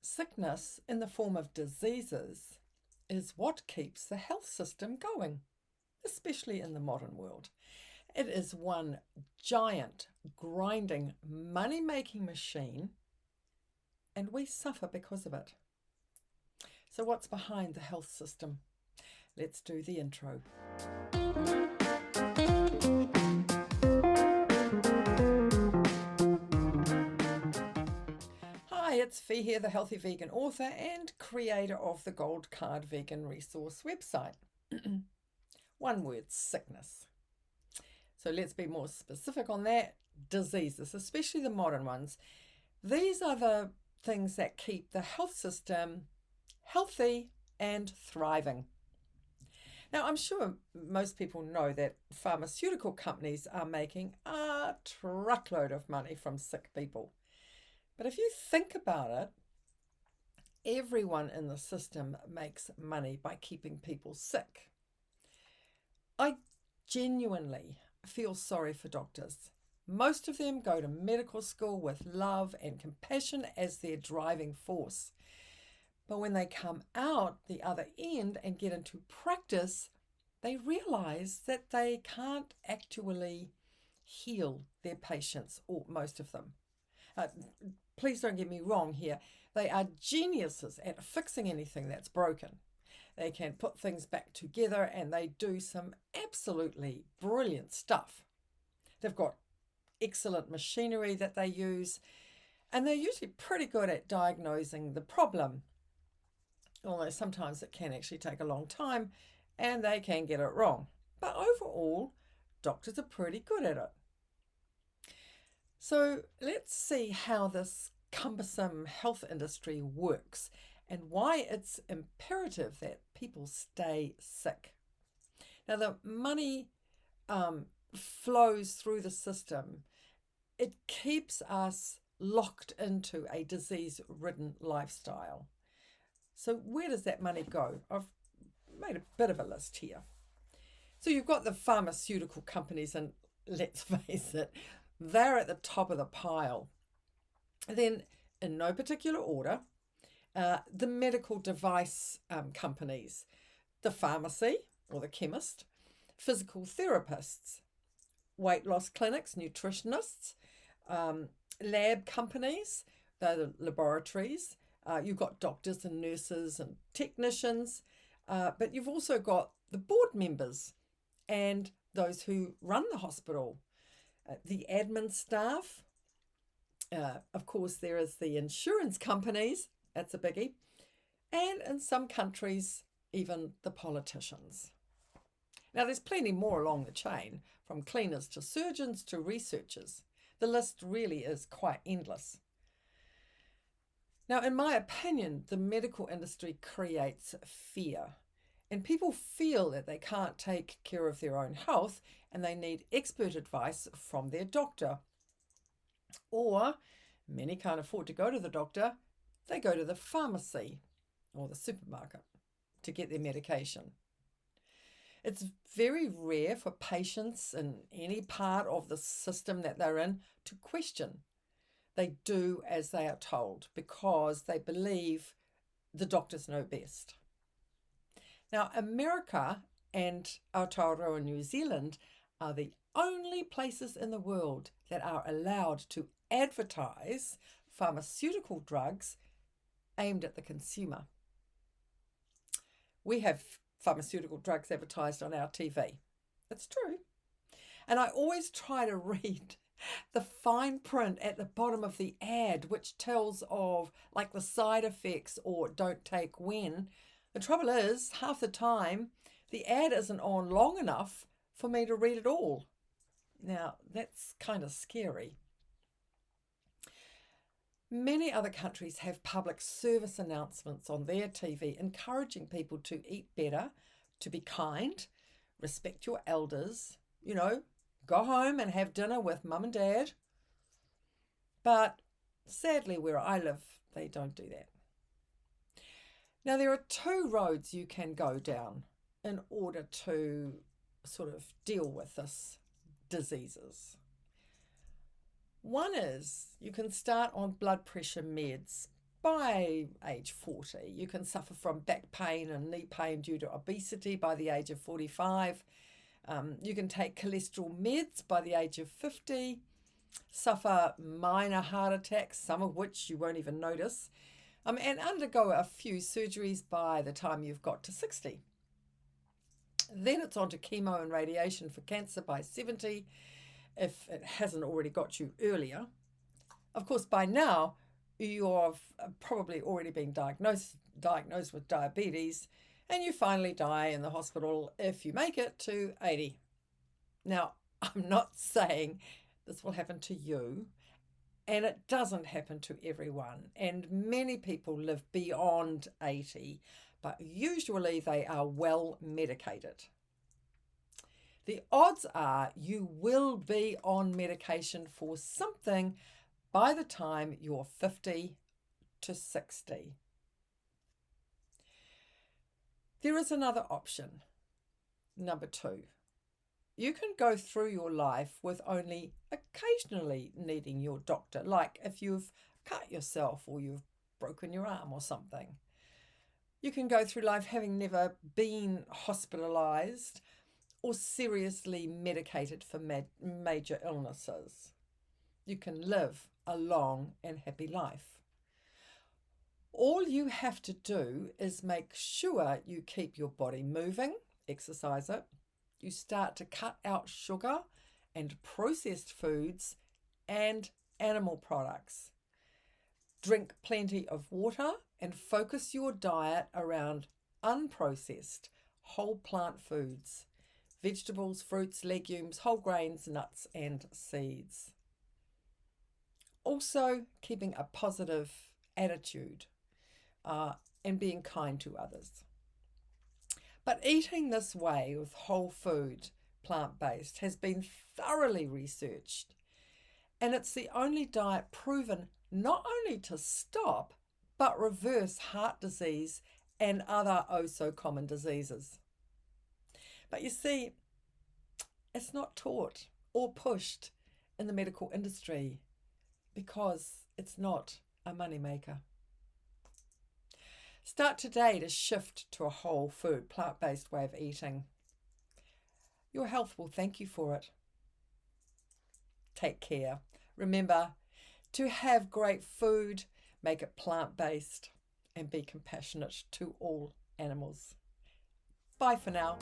Sickness in the form of diseases is what keeps the health system going, especially in the modern world. It is one giant, grinding, money making machine, and we suffer because of it. So, what's behind the health system? Let's do the intro. Hi, it's Fee here, the healthy vegan author and creator of the Gold Card Vegan Resource website. One word, sickness. So let's be more specific on that. Diseases, especially the modern ones. These are the things that keep the health system healthy and thriving. Now, I'm sure most people know that pharmaceutical companies are making a truckload of money from sick people. But if you think about it, everyone in the system makes money by keeping people sick. I genuinely feel sorry for doctors. Most of them go to medical school with love and compassion as their driving force. But when they come out the other end and get into practice, they realize that they can't actually heal their patients, or most of them. Please don't get me wrong here. They are geniuses at fixing anything that's broken. They can put things back together and they do some absolutely brilliant stuff. They've got excellent machinery that they use, and they're usually pretty good at diagnosing the problem. Although sometimes it can actually take a long time and they can get it wrong. But overall, doctors are pretty good at it. So let's see how this cumbersome health industry works and why it's imperative that people stay sick. Now, the money flows through the system. It keeps us locked into a disease-ridden lifestyle. So where does that money go? I've made a bit of a list here. So you've got the pharmaceutical companies, and let's face it, they're at the top of the pile. Then, in no particular order, the medical device companies, the pharmacy or the chemist, physical therapists, weight loss clinics, nutritionists, lab companies, the laboratories. You've got doctors and nurses and technicians, but you've also got the board members and those who run the hospital, the admin staff. Of course, there is the insurance companies, that's a biggie, and in some countries, even the politicians. Now, there's plenty more along the chain, from cleaners to surgeons to researchers. The list really is quite endless. Now, in my opinion, the medical industry creates fear, and people feel that they can't take care of their own health and they need expert advice from their doctor. Or many can't afford to go to the doctor, they go to the pharmacy or the supermarket to get their medication. It's very rare for patients in any part of the system that they're in to question. They do as they are told because they believe the doctors know best. Now, America and Aotearoa New Zealand are the only places in the world that are allowed to advertise pharmaceutical drugs aimed at the consumer. We have pharmaceutical drugs advertised on our TV. It's true. And I always try to read the fine print at the bottom of the ad, which tells of like the side effects or don't take when. The trouble is, half the time, the ad isn't on long enough for me to read it all. Now, that's kind of scary. Many other countries have public service announcements on their TV encouraging people to eat better, to be kind, respect your elders, go home and have dinner with mum and dad. But sadly, where I live, they don't do that. Now, there are two roads you can go down in order to sort of deal with this diseases. One is you can start on blood pressure meds, by age 40. You can suffer from back pain and knee pain due to obesity by the age of 45. You can take cholesterol meds by the age of 50, suffer minor heart attacks, some of which you won't even notice, and undergo a few surgeries by the time you've got to 60. Then it's on to chemo and radiation for cancer by 70, if it hasn't already got you earlier. Of course, by now, you've probably already been diagnosed with diabetes, and you finally die in the hospital if you make it to 80. Now, I'm not saying this will happen to you, and it doesn't happen to everyone, and many people live beyond 80, but usually they are well medicated. The odds are you will be on medication for something by the time you're 50 to 60. There is another option. Number 2. You can go through your life with only occasionally needing your doctor, like if you've cut yourself or you've broken your arm or something. You can go through life having never been hospitalized or seriously medicated for major illnesses. You can live a long and happy life. All you have to do is make sure you keep your body moving, exercise it. You start to cut out sugar and processed foods and animal products. Drink plenty of water and focus your diet around unprocessed whole plant foods, vegetables, fruits, legumes, whole grains, nuts and seeds. Also, keeping a positive attitude and being kind to others. But eating this way with whole food, plant-based, has been thoroughly researched, and it's the only diet proven not only to stop, but reverse heart disease and other oh so common diseases. But you see, it's not taught or pushed in the medical industry because it's not a moneymaker. Start today to shift to a whole food, plant-based way of eating. Your health will thank you for it. Take care. Remember to have great food, make it plant-based, and be compassionate to all animals. Bye for now.